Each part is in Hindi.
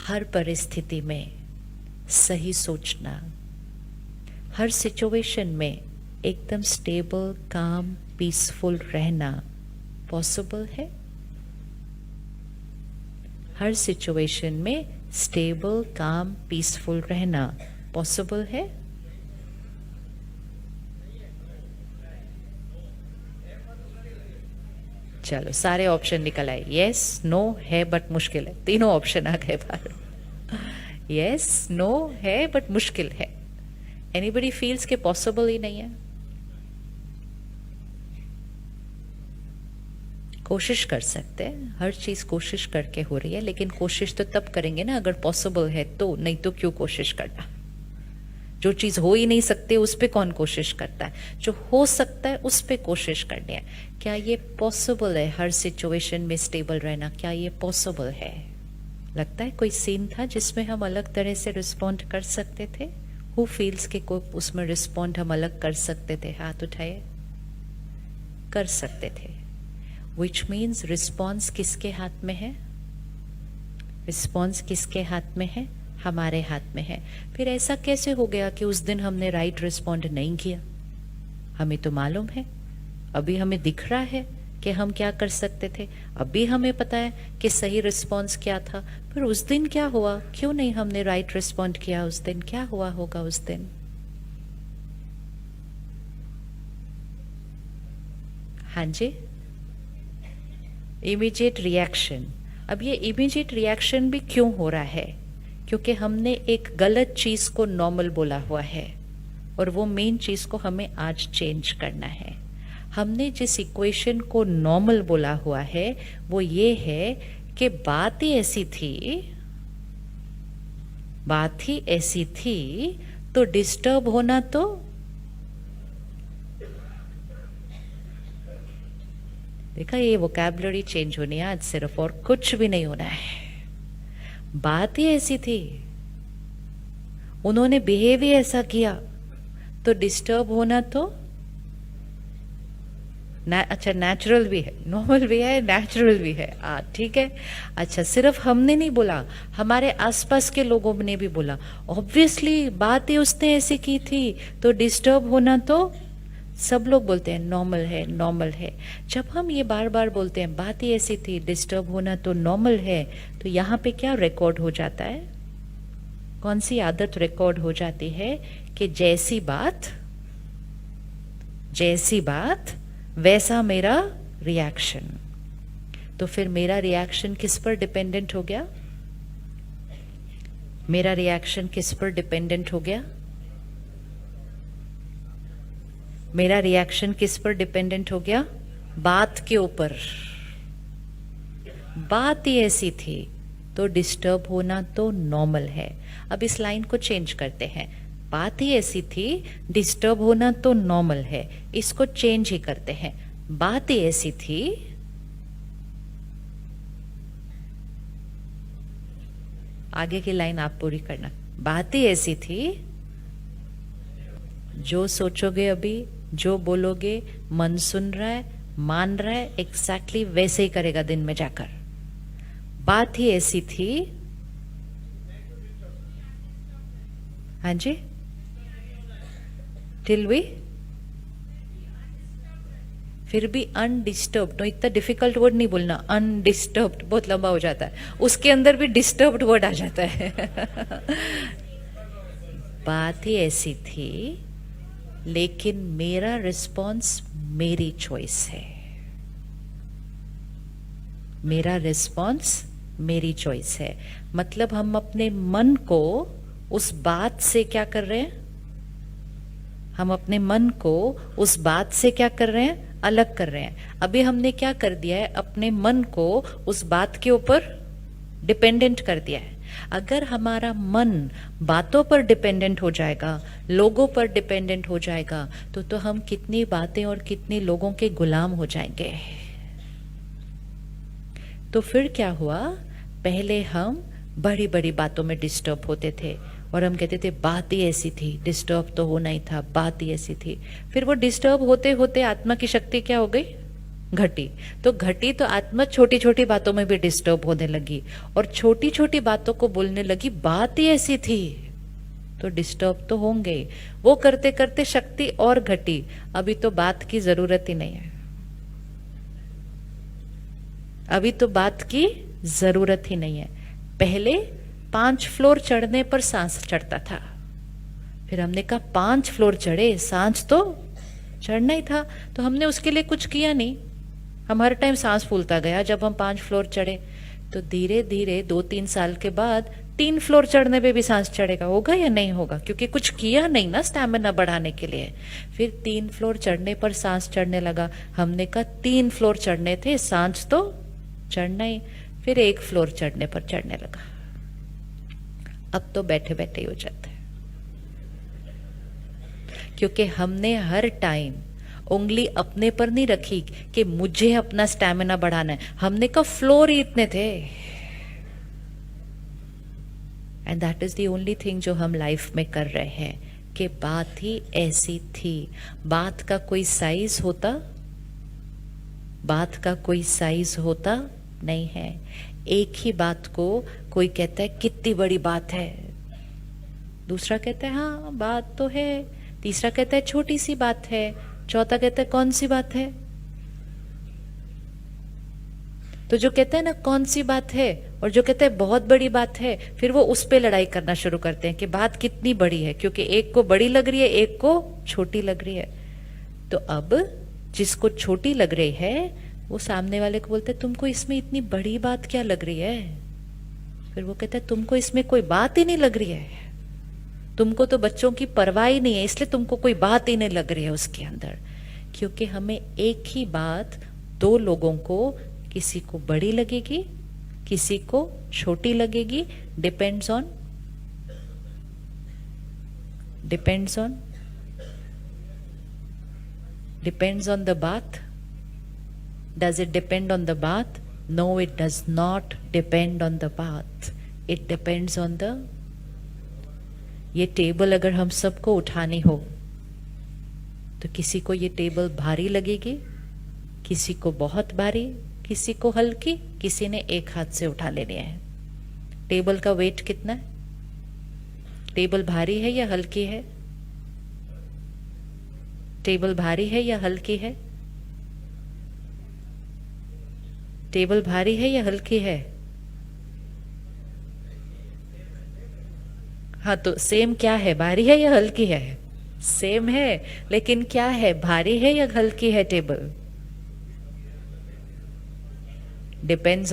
हर परिस्थिति में सही सोचना, हर सिचुएशन में एकदम स्टेबल, काम, पीसफुल रहना पॉसिबल है? हर सिचुएशन में स्टेबल, काम, पीसफुल रहना पॉसिबल है? चलो सारे ऑप्शन निकल आए। यस, नो, है बट मुश्किल है। तीनों ऑप्शन आ गए बाहर। यस, नो, है बट मुश्किल है। एनीबडी फील्स के पॉसिबल ही नहीं है? कोशिश कर सकते हैं, हर चीज कोशिश करके हो रही है, लेकिन कोशिश तो तब करेंगे ना अगर पॉसिबल है तो, नहीं तो क्यों कोशिश करना। जो चीज हो ही नहीं सकती उस पे कौन कोशिश करता है? जो हो सकता है उस पे कोशिश करनी है। क्या ये पॉसिबल है हर सिचुएशन में स्टेबल रहना? क्या ये पॉसिबल है? लगता है कोई सीन था जिसमें हम अलग तरह से रिस्पॉन्ड कर सकते थे? हु फील्स के को उसमें रिस्पॉन्ड हम अलग कर सकते थे? हाथ उठाए। कर सकते थे। विच मीन्स रिस्पॉन्स किसके हाथ में है? रिस्पॉन्स किसके हाथ में है? हमारे हाथ में है। फिर ऐसा कैसे हो गया कि उस दिन हमने राइट रिस्पॉन्ड नहीं किया? हमें तो मालूम है, अभी हमें दिख रहा है कि हम क्या कर सकते थे, अभी हमें पता है कि सही रिस्पॉन्स क्या था। फिर उस दिन क्या हुआ? क्यों नहीं हमने राइट रिस्पॉन्ड किया उस दिन? क्या हुआ होगा उस दिन? हाँ जी, इमीडिएट रिएक्शन। अब ये इमीडिएट रिएक्शन भी क्यों हो रहा है? क्योंकि हमने एक गलत चीज को नॉर्मल बोला हुआ है, और वो मेन चीज को हमें आज चेंज करना है। हमने जिस इक्वेशन को नॉर्मल बोला हुआ है वो ये है कि बात ही ऐसी थी तो डिस्टर्ब होना तो देखा, ये वोकैबुलरी चेंज होनी है आज सिर्फ, और कुछ भी नहीं होना है। बात ही ऐसी थी, उन्होंने बिहेव ही ऐसा किया, तो डिस्टर्ब होना तो अच्छा नेचुरल भी है, नॉर्मल भी है, नेचुरल भी है। ठीक है। अच्छा, सिर्फ हमने नहीं बोला, हमारे आसपास के लोगों ने भी बोला। ऑब्वियसली बात ही उसने ऐसी की थी तो डिस्टर्ब होना तो, सब लोग बोलते हैं नॉर्मल है, नॉर्मल है। जब हम ये बार बार बोलते हैं बात ही ऐसी थी, डिस्टर्ब होना तो नॉर्मल है, तो यहाँ पे क्या रिकॉर्ड हो जाता है? कौन सी आदत रिकॉर्ड हो जाती है कि जैसी बात वैसा मेरा रिएक्शन। तो फिर मेरा रिएक्शन किस पर डिपेंडेंट हो गया? मेरा रिएक्शन किस पर डिपेंडेंट हो गया? मेरा रिएक्शन किस पर डिपेंडेंट हो गया? बात के ऊपर। बात ही ऐसी थी तो डिस्टर्ब होना तो नॉर्मल है। अब इस लाइन को चेंज करते हैं। बात ही ऐसी थी, डिस्टर्ब होना तो नॉर्मल है। इसको चेंज ही करते हैं। बात ही ऐसी थी, आगे की लाइन आप पूरी करना। बात ही ऐसी थी, जो सोचोगे अभी, जो बोलोगे, मन सुन रहा है, मान रहा है, एग्जैक्टली वैसे ही करेगा दिन में जाकर। बात ही ऐसी थी। हाँ जी, टिल वी, फिर भी अनडिस्टर्ब्ड। तो इतना डिफिकल्ट वर्ड नहीं बोलना, अनडिस्टर्ब्ड बहुत लंबा हो जाता है, उसके अंदर भी डिस्टर्ब्ड वर्ड आ जाता है। बात ही ऐसी थी, लेकिन मेरा रिस्पॉन्स मेरी चॉइस है। मेरा रिस्पॉन्स मेरी चॉइस है। मतलब हम अपने मन को उस बात से क्या कर रहे हैं? हम अपने मन को उस बात से क्या कर रहे हैं? अलग कर रहे हैं। अभी हमने क्या कर दिया है? अपने मन को उस बात के ऊपर डिपेंडेंट कर दिया है। अगर हमारा मन बातों पर डिपेंडेंट हो जाएगा, लोगों पर डिपेंडेंट हो जाएगा, तो हम कितनी बातें और कितने लोगों के गुलाम हो जाएंगे। तो फिर क्या हुआ? पहले हम बड़ी बड़ी बातों में डिस्टर्ब होते थे और हम कहते थे बात ही ऐसी थी, डिस्टर्ब तो होना ही था, बात ही ऐसी थी। फिर वो डिस्टर्ब होते होते आत्मा की शक्ति क्या हो गई? घटी। तो घटी तो आत्मा छोटी छोटी बातों में भी डिस्टर्ब होने लगी और छोटी छोटी बातों को बोलने लगी, बात ही ऐसी थी, तो डिस्टर्ब तो होंगे। वो करते करते शक्ति और घटी, अभी तो बात की जरूरत ही नहीं है, अभी तो बात की जरूरत ही नहीं है। पहले 5 फ्लोर चढ़ने पर सांस चढ़ता था, फिर हमने कहा 5 फ्लोर चढ़े, सांस तो चढ़ना ही था, तो हमने उसके लिए कुछ किया नहीं, हम हर टाइम सांस फूलता गया। जब हम 5 फ्लोर चढ़े तो धीरे धीरे 2-3 साल के बाद 3 फ्लोर चढ़ने पे भी सांस चढ़ेगा, होगा या नहीं होगा, क्योंकि कुछ किया नहीं ना स्टैमिना बढ़ाने के लिए। फिर 3 फ्लोर चढ़ने पर सांस चढ़ने लगा, हमने कहा 3 फ्लोर चढ़ने थे, सांस तो चढ़ना ही। फिर 1 फ्लोर चढ़ने पर चढ़ने लगा, अब तो बैठे बैठे ही हो जाता है, क्योंकि हमने हर टाइम उंगली अपने पर नहीं रखी कि मुझे अपना स्टैमिना बढ़ाना है, हमने कहा फ्लोर ही इतने थे। And that is the only thing जो हम लाइफ में कर रहे हैं, कि बात ही ऐसी थी। बात का कोई साइज होता, बात का कोई साइज होता नहीं है। एक ही बात को कोई कहता है कितनी बड़ी बात है, दूसरा कहता है हाँ बात तो है, तीसरा कहता है छोटी सी बात है, चौथा कहता है कौन सी बात है। तो जो कहता है ना कौन सी बात है, और जो कहता है बहुत बड़ी बात है, फिर वो उस पे लड़ाई करना शुरू करते हैं कि बात कितनी बड़ी है, क्योंकि एक को बड़ी लग रही है, एक को छोटी लग रही है। तो अब जिसको छोटी लग रही है वो सामने वाले को बोलते हैं तुमको इसमें इतनी बड़ी बात क्या लग रही है। फिर वो कहता है तुमको इसमें कोई बात ही नहीं लग रही है, तुमको तो बच्चों की परवाह ही नहीं है, इसलिए तुमको कोई बात ही नहीं लग रही है उसके अंदर। क्योंकि हमें एक ही बात 2 लोगों को, किसी को बड़ी लगेगी, किसी को छोटी लगेगी, डिपेंड्स ऑन द बात। Does it depend on the bath? No, it does not depend on the bath. It depends on the, ये टेबल अगर हम सबको उठानी हो तो किसी को ये टेबल भारी लगेगी, किसी को बहुत भारी, किसी को हल्की, किसी ने एक हाथ से उठा लेनी है। टेबल का वेट कितना है? टेबल भारी है या हल्की है? टेबल भारी है या हल्की है? टेबल भारी है या हल्की है? हाँ, तो सेम क्या है, भारी है या हल्की है? सेम है, लेकिन क्या है, भारी है या हल्की है टेबल? डिपेंड्स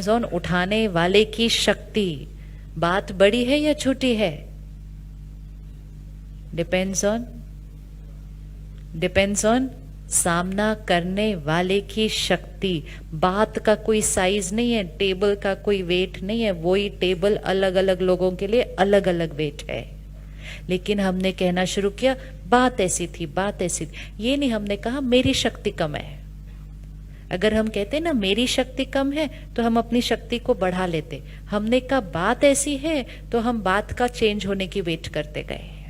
ऑन उठाने वाले की शक्ति। बात बड़ी है या छोटी है? डिपेंड्स ऑन सामना करने वाले की शक्ति। बात का कोई साइज नहीं है, टेबल का कोई वेट नहीं है, वही टेबल अलग अलग लोगों के लिए अलग अलग वेट है। लेकिन हमने कहना शुरू किया बात ऐसी थी, बात ऐसी थी। ये नहीं हमने कहा मेरी शक्ति कम है। अगर हम कहते ना मेरी शक्ति कम है तो हम अपनी शक्ति को बढ़ा लेते। हमने कहा बात ऐसी है तो हम बात का चेंज होने की वेट करते गए।